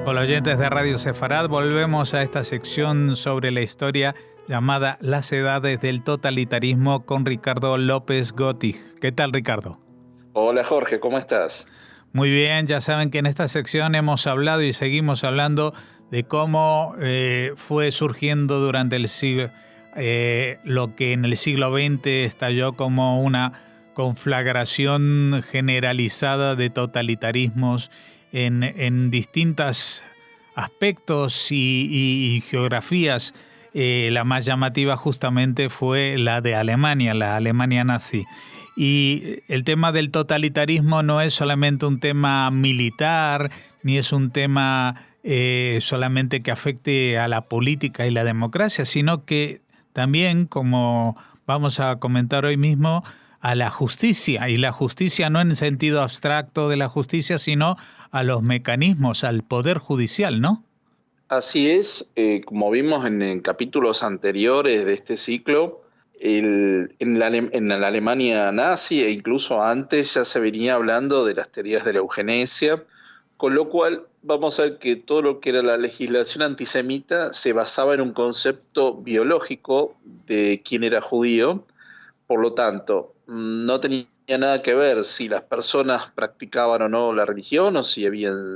Hola oyentes de Radio Sefarad, volvemos a esta sección sobre la historia llamada Las Edades del Totalitarismo con Ricardo López Gotig. ¿Qué tal, Ricardo? Hola Jorge, ¿cómo estás? Muy bien, ya saben que en esta sección hemos hablado y seguimos hablando de cómo fue surgiendo durante el siglo, lo que en el siglo XX estalló como una conflagración generalizada de totalitarismos en distintos aspectos y geografías. La más llamativa justamente fue la de Alemania, la Alemania nazi. Y el tema del totalitarismo no es solamente un tema militar, ni es un tema solamente que afecte a la política y la democracia, sino que también, como vamos a comentar hoy mismo, a la justicia, y la justicia no en el sentido abstracto de la justicia, sino a los mecanismos, al poder judicial, ¿no? Así es, como vimos en capítulos anteriores de este ciclo, en la Alemania nazi e incluso antes ya se venía hablando de las teorías de la eugenesia, con lo cual vamos a ver que todo lo que era la legislación antisemita se basaba en un concepto biológico de quién era judío. Por lo tanto, no tenía nada que ver si las personas practicaban o no la religión, o si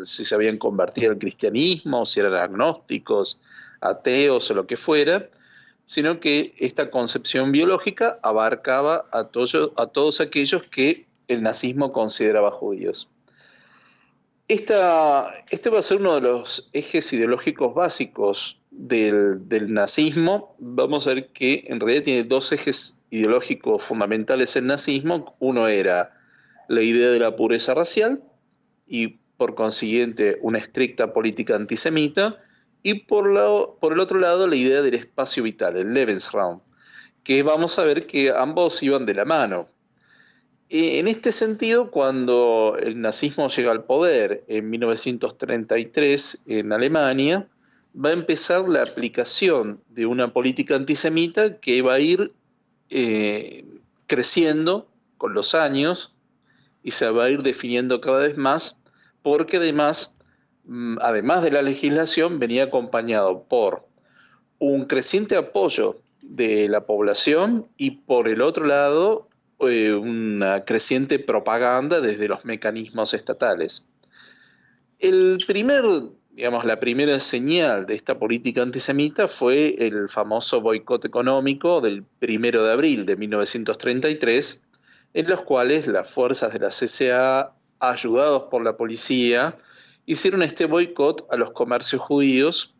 se habían convertido al cristianismo, o si eran agnósticos, ateos o lo que fuera, sino que esta concepción biológica abarcaba a todos aquellos que el nazismo consideraba judíos. Este va a ser uno de los ejes ideológicos básicos del nazismo. Vamos a ver que en realidad tiene dos ejes ideológicos fundamentales el nazismo. Uno era la idea de la pureza racial y por consiguiente una estricta política antisemita, y por el otro lado la idea del espacio vital, el Lebensraum, que vamos a ver que ambos iban de la mano. En este sentido, cuando el nazismo llega al poder en 1933 en Alemania, va a empezar la aplicación de una política antisemita que va a ir creciendo con los años y se va a ir definiendo cada vez más, porque además de la legislación, venía acompañado por un creciente apoyo de la población y por el otro lado una creciente propaganda desde los mecanismos estatales. La primera señal de esta política antisemita fue el famoso boicot económico del 1 de abril de 1933, en los cuales las fuerzas de la CCA, ayudados por la policía, hicieron este boicot a los comercios judíos,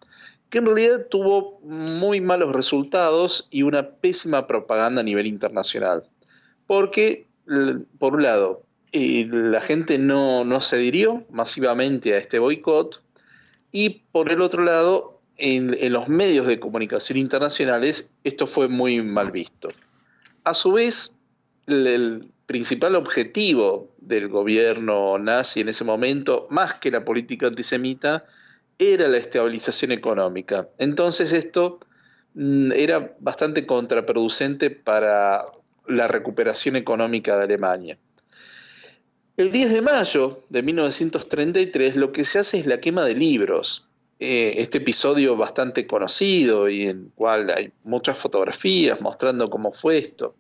que en realidad tuvo muy malos resultados y una pésima propaganda a nivel internacional. Porque, por un lado, la gente no se adhirió masivamente a este boicot, y por el otro lado, en los medios de comunicación internacionales, esto fue muy mal visto. A su vez, el principal objetivo del gobierno nazi en ese momento, más que la política antisemita, era la estabilización económica. Entonces esto era bastante contraproducente para la recuperación económica de Alemania. El 10 de mayo de 1933 lo que se hace es la quema de libros. Este episodio bastante conocido y en el cual hay muchas fotografías mostrando cómo fue esto.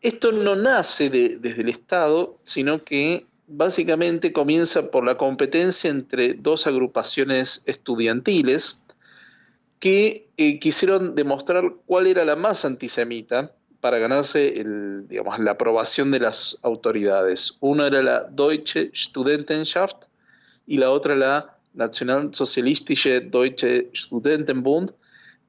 Esto no nace desde el Estado, sino que básicamente comienza por la competencia entre dos agrupaciones estudiantiles que quisieron demostrar cuál era la más antisemita para ganarse la aprobación de las autoridades. Una era la Deutsche Studentenschaft y la otra la Nationalsozialistische Deutsche Studentenbund,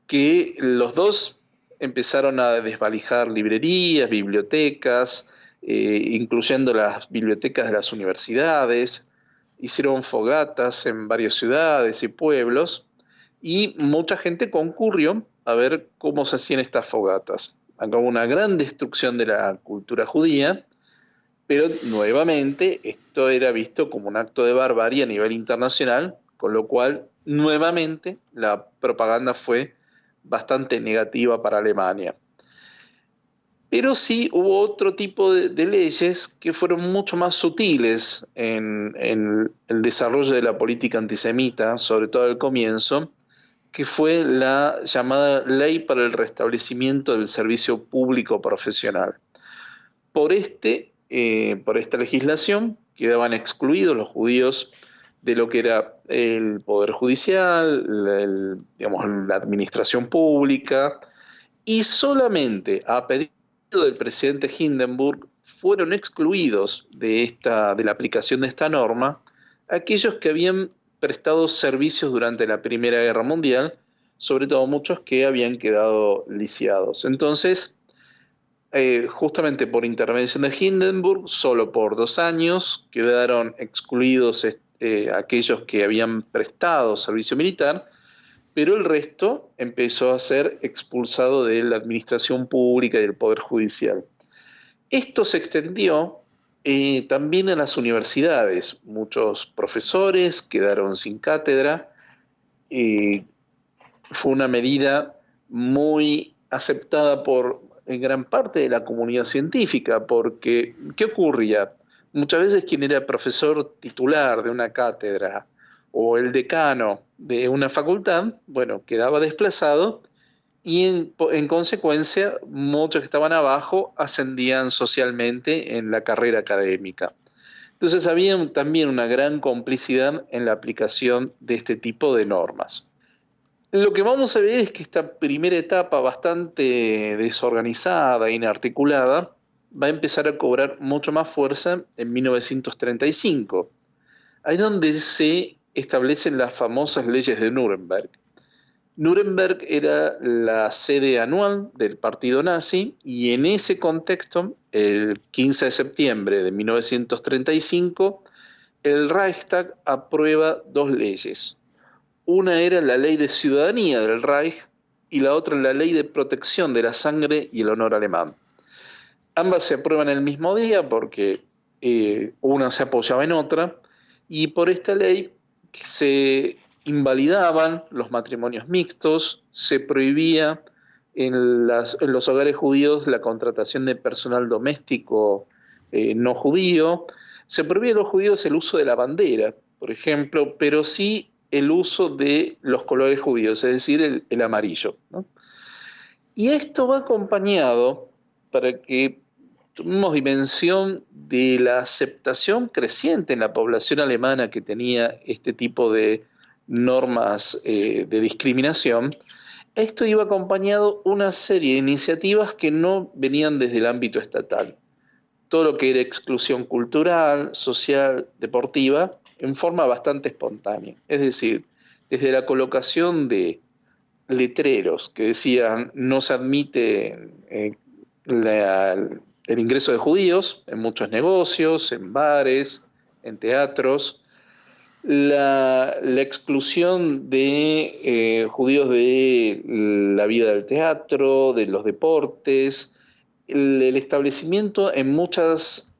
que los dos empezaron a desvalijar librerías, bibliotecas, incluyendo las bibliotecas de las universidades. Hicieron fogatas en varias ciudades y pueblos, y mucha gente concurrió a ver cómo se hacían estas fogatas. Acá hubo una gran destrucción de la cultura judía, pero nuevamente esto era visto como un acto de barbarie a nivel internacional, con lo cual nuevamente la propaganda fue bastante negativa para Alemania. Pero sí hubo otro tipo de leyes que fueron mucho más sutiles en el desarrollo de la política antisemita, sobre todo al comienzo, que fue la llamada Ley para el Restablecimiento del Servicio Público Profesional. Por esta legislación quedaban excluidos los judíos de lo que era el Poder Judicial, digamos, la administración pública, y solamente a pedido del presidente Hindenburg fueron excluidos de la aplicación de esta norma aquellos que habían prestado servicios durante la Primera Guerra Mundial, sobre todo muchos que habían quedado lisiados. Entonces, justamente por intervención de Hindenburg, solo por 2 años quedaron excluidos aquellos que habían prestado servicio militar, pero el resto empezó a ser expulsado de la administración pública y del Poder Judicial. Esto se extendió también a las universidades. Muchos profesores quedaron sin cátedra. Fue una medida muy aceptada por gran parte de la comunidad científica, porque ¿qué ocurría? Muchas veces quien era profesor titular de una cátedra o el decano de una facultad, bueno, quedaba desplazado y en consecuencia muchos que estaban abajo ascendían socialmente en la carrera académica. Entonces había también una gran complicidad en la aplicación de este tipo de normas. Lo que vamos a ver es que esta primera etapa bastante desorganizada e inarticulada va a empezar a cobrar mucho más fuerza en 1935, ahí donde se establecen las famosas leyes de Nuremberg. Nuremberg era la sede anual del partido nazi y en ese contexto, el 15 de septiembre de 1935, el Reichstag aprueba 2 leyes. Una era la ley de ciudadanía del Reich y la otra la ley de protección de la sangre y el honor alemán. Ambas se aprueban el mismo día porque una se apoyaba en otra, y por esta ley se invalidaban los matrimonios mixtos, se prohibía en los hogares judíos la contratación de personal doméstico no judío, se prohibía a los judíos el uso de la bandera, por ejemplo, pero sí el uso de los colores judíos, es decir, el amarillo, ¿no? Y esto va acompañado, para que tomemos dimensión de la aceptación creciente en la población alemana que tenía este tipo de normas de discriminación, esto iba acompañado una serie de iniciativas que no venían desde el ámbito estatal. Todo lo que era exclusión cultural, social, deportiva, en forma bastante espontánea. Es decir, desde la colocación de letreros que decían no se admite el ingreso de judíos en muchos negocios, en bares, en teatros, la exclusión de judíos de la vida del teatro, de los deportes, el establecimiento en muchas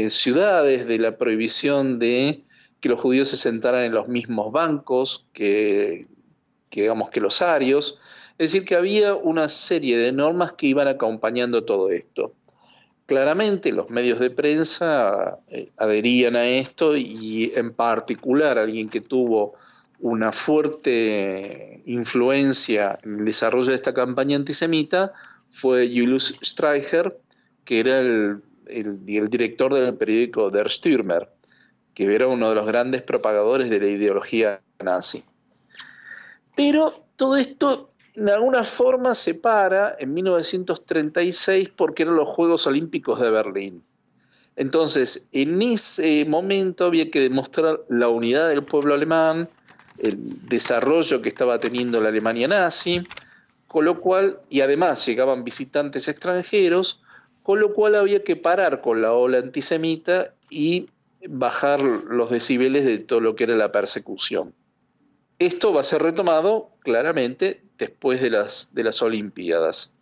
ciudades de la prohibición de que los judíos se sentaran en los mismos bancos que digamos que los arios. Es decir, que había una serie de normas que iban acompañando todo esto. Claramente los medios de prensa adherían a esto, y en particular alguien que tuvo una fuerte influencia en el desarrollo de esta campaña antisemita fue Julius Streicher, que era el director del periódico Der Stürmer, que era uno de los grandes propagadores de la ideología nazi. Pero todo esto de alguna forma se para en 1936 porque eran los Juegos Olímpicos de Berlín. Entonces, en ese momento había que demostrar la unidad del pueblo alemán, el desarrollo que estaba teniendo la Alemania nazi, con lo cual, y además llegaban visitantes extranjeros, con lo cual había que parar con la ola antisemita y bajar los decibeles de todo lo que era la persecución. Esto va a ser retomado claramente después de las Olimpiadas.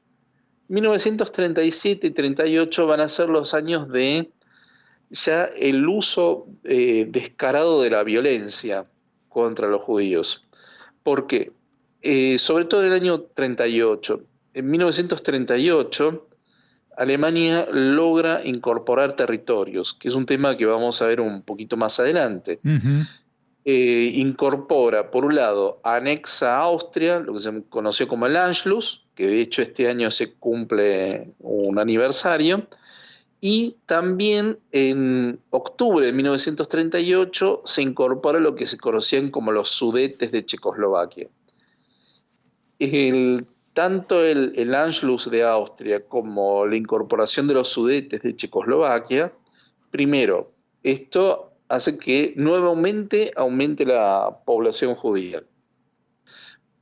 1937 y 1938 van a ser los años de ya el uso descarado de la violencia contra los judíos. ¿Por qué? Sobre todo en el año 38. En 1938 Alemania logra incorporar territorios, que es un tema que vamos a ver un poquito más adelante. Ujú. Incorpora, por un lado, anexa a Austria, lo que se conoció como el Anschluss, que de hecho este año se cumple un aniversario, y también en octubre de 1938 se incorpora lo que se conocían como los Sudetes de Checoslovaquia. Tanto el Anschluss de Austria como la incorporación de los Sudetes de Checoslovaquia, primero, esto hace que nuevamente aumente la población judía.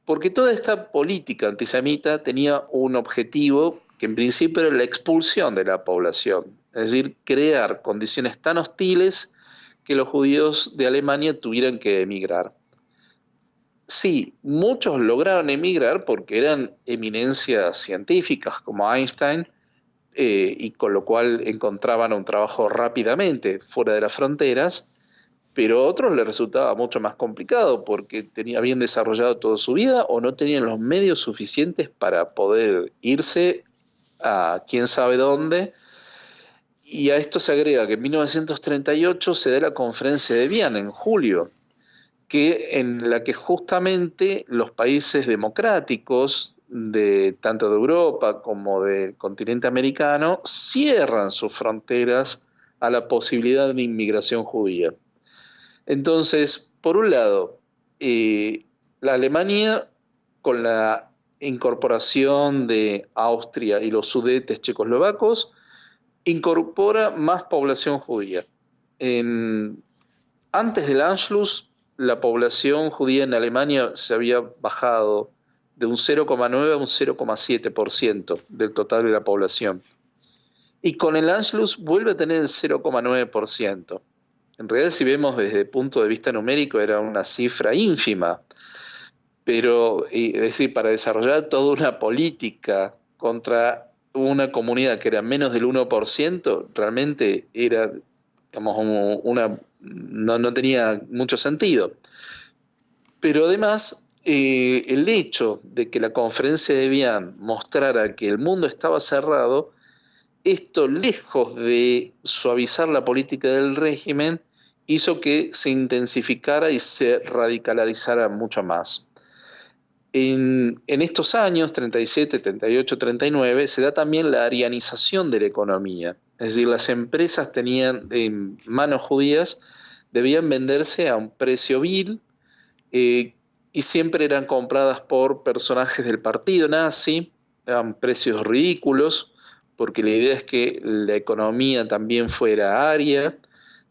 Porque toda esta política antisemita tenía un objetivo que en principio era la expulsión de la población, es decir, crear condiciones tan hostiles que los judíos de Alemania tuvieran que emigrar. Sí, muchos lograron emigrar porque eran eminencias científicas como Einstein, y con lo cual encontraban un trabajo rápidamente fuera de las fronteras, pero a otros les resultaba mucho más complicado porque habían desarrollado toda su vida o no tenían los medios suficientes para poder irse a quién sabe dónde. Y a esto se agrega que en 1938 se da la conferencia de Viena en julio, en la que justamente los países democráticos tanto de Europa como del continente americano cierran sus fronteras a la posibilidad de inmigración judía. Entonces, por un lado, la Alemania, con la incorporación de Austria y los Sudetes checoslovacos, incorpora más población judía. Antes del Anschluss, la población judía en Alemania se había bajado de un 0,9 a un 0,7% del total de la población. Y con el Anschluss vuelve a tener el 0,9%. En realidad, si vemos desde el punto de vista numérico, era una cifra ínfima. Pero, es decir, para desarrollar toda una política contra una comunidad que era menos del 1%, realmente era, digamos, no tenía mucho sentido. Pero además, el hecho de que la conferencia de Viena mostrara que el mundo estaba cerrado, esto, lejos de suavizar la política del régimen, hizo que se intensificara y se radicalizara mucho más. En estos años, 37, 38, 39, se da también la arianización de la economía. Es decir, las empresas tenían en manos judías, debían venderse a un precio vil, y siempre eran compradas por personajes del partido nazi, a precios ridículos, porque la idea es que la economía también fuera aria.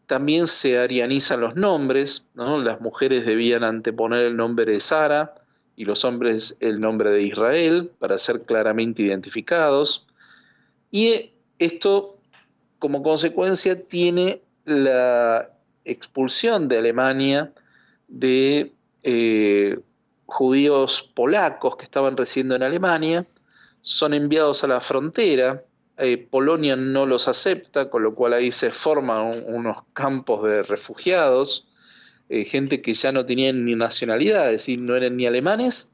También se arianizan los nombres, ¿no? Las mujeres debían anteponer el nombre de Sara y los hombres el nombre de Israel para ser claramente identificados. Y esto, como consecuencia, tiene la expulsión de Alemania de judíos polacos que estaban residiendo en Alemania, son enviados a la frontera. Polonia no los acepta, con lo cual ahí se forman unos campos de refugiados, gente que ya no tenían ni nacionalidad, es decir, no eran ni alemanes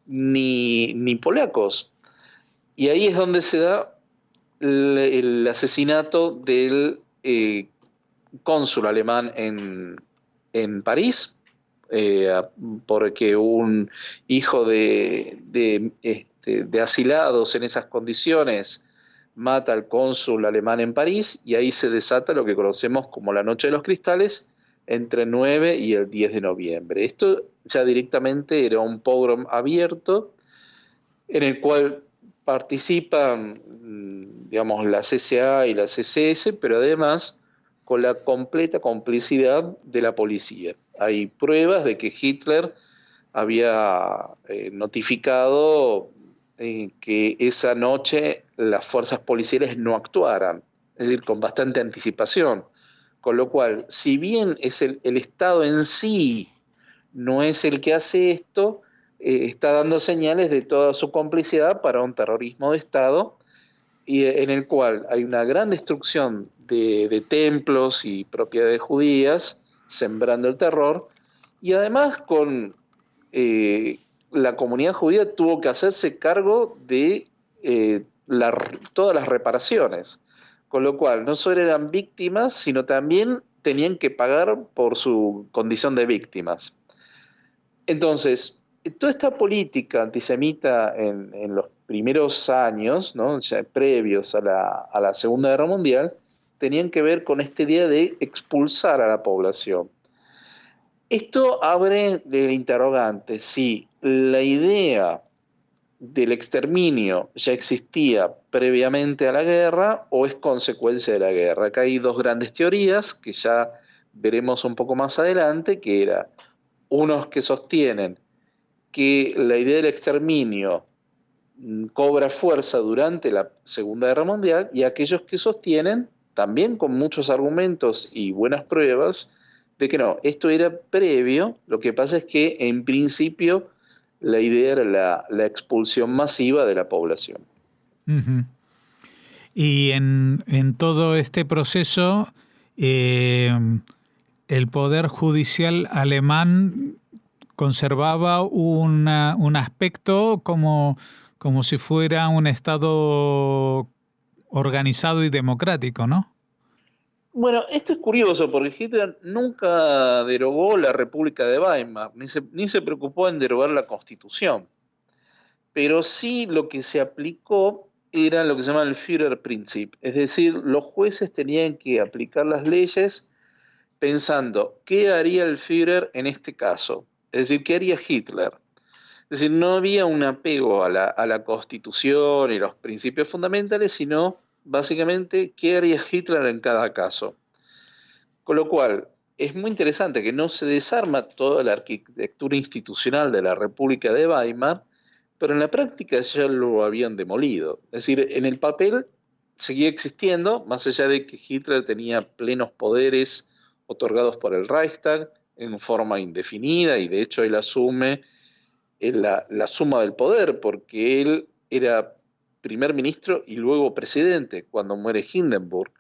ni polacos. Y ahí es donde se da el asesinato del cónsul alemán en París, porque un hijo de asilados en esas condiciones mata al cónsul alemán en París, y ahí se desata lo que conocemos como la Noche de los Cristales entre el 9 y el 10 de noviembre. Esto ya directamente era un pogrom abierto en el cual participan, digamos, la CSA y la CSS, pero además con la completa complicidad de la policía. Hay pruebas de que Hitler había notificado que esa noche las fuerzas policiales no actuaran, es decir, con bastante anticipación. Con lo cual, si bien es el Estado en sí no es el que hace esto, está dando señales de toda su complicidad para un terrorismo de Estado, y en el cual hay una gran destrucción de templos y propiedades judías, sembrando el terror, y además la comunidad judía tuvo que hacerse cargo de todas las reparaciones. Con lo cual, no solo eran víctimas, sino también tenían que pagar por su condición de víctimas. Entonces, toda esta política antisemita en los primeros años, ¿no?, ya previos a la Segunda Guerra Mundial, tenían que ver con esta idea de expulsar a la población. Esto abre el interrogante si la idea del exterminio ya existía previamente a la guerra o es consecuencia de la guerra. Acá hay dos grandes teorías que ya veremos un poco más adelante, que era unos que sostienen que la idea del exterminio cobra fuerza durante la Segunda Guerra Mundial, y aquellos que sostienen, también con muchos argumentos y buenas pruebas, de que no, esto era previo. Lo que pasa es que en principio la idea era la expulsión masiva de la población. Uh-huh. Y en todo este proceso, el Poder Judicial alemán conservaba un aspecto como si fuera un Estado organizado y democrático, ¿no? Bueno, esto es curioso porque Hitler nunca derogó la República de Weimar, ni se preocupó en derogar la Constitución. Pero sí lo que se aplicó era lo que se llama el Führerprinzip, es decir, los jueces tenían que aplicar las leyes pensando qué haría el Führer en este caso, es decir, qué haría Hitler. Es decir, no había un apego a la Constitución y los principios fundamentales, sino básicamente qué haría Hitler en cada caso. Con lo cual, es muy interesante que no se desarma toda la arquitectura institucional de la República de Weimar, pero en la práctica ya lo habían demolido. Es decir, en el papel seguía existiendo, más allá de que Hitler tenía plenos poderes otorgados por el Reichstag en forma indefinida, y de hecho él asume la suma del poder, porque él era primer ministro y luego presidente cuando muere Hindenburg.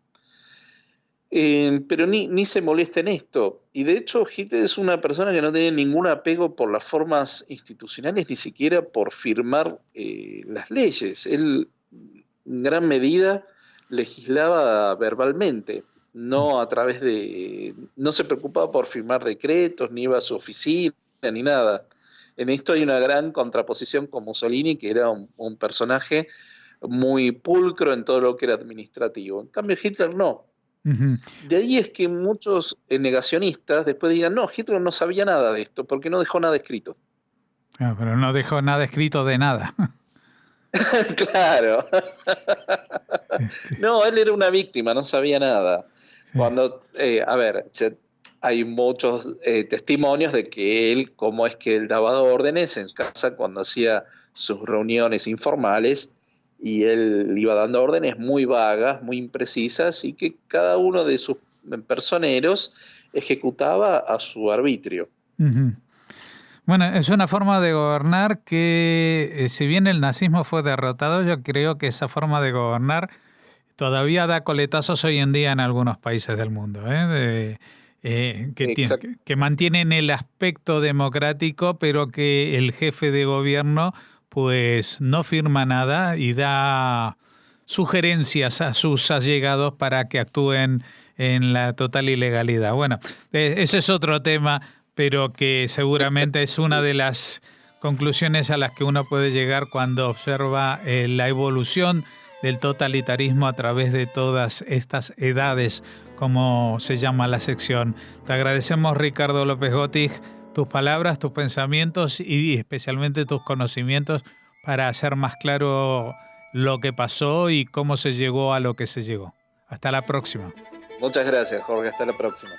Pero ni se molesta en esto. Y de hecho Hitler es una persona que no tiene ningún apego por las formas institucionales, ni siquiera por firmar las leyes. Él en gran medida legislaba verbalmente, no a través no se preocupaba por firmar decretos, ni iba a su oficina, ni nada. En esto hay una gran contraposición con Mussolini, que era un personaje muy pulcro en todo lo que era administrativo. En cambio Hitler no. Uh-huh. De ahí es que muchos negacionistas después digan, no, Hitler no sabía nada de esto, porque no dejó nada escrito. Ah, pero no dejó nada escrito de nada. Claro. No, él era una víctima, no sabía nada. Sí. Cuando, hay muchos testimonios de que él, cómo es que él daba órdenes en su casa cuando hacía sus reuniones informales, y él iba dando órdenes muy vagas, muy imprecisas, y que cada uno de sus personeros ejecutaba a su arbitrio. Uh-huh. Bueno, es una forma de gobernar que, si bien el nazismo fue derrotado, yo creo que esa forma de gobernar todavía da coletazos hoy en día en algunos países del mundo, que mantienen el aspecto democrático, pero que el jefe de gobierno pues no firma nada y da sugerencias a sus allegados para que actúen en la total ilegalidad. Bueno, ese es otro tema, pero que seguramente es una de las conclusiones a las que uno puede llegar cuando observa la evolución del totalitarismo a través de todas estas edades, como se llama la sección. Te agradecemos, Ricardo López Gottig, tus palabras, tus pensamientos y especialmente tus conocimientos para hacer más claro lo que pasó y cómo se llegó a lo que se llegó. Hasta la próxima. Muchas gracias, Jorge. Hasta la próxima.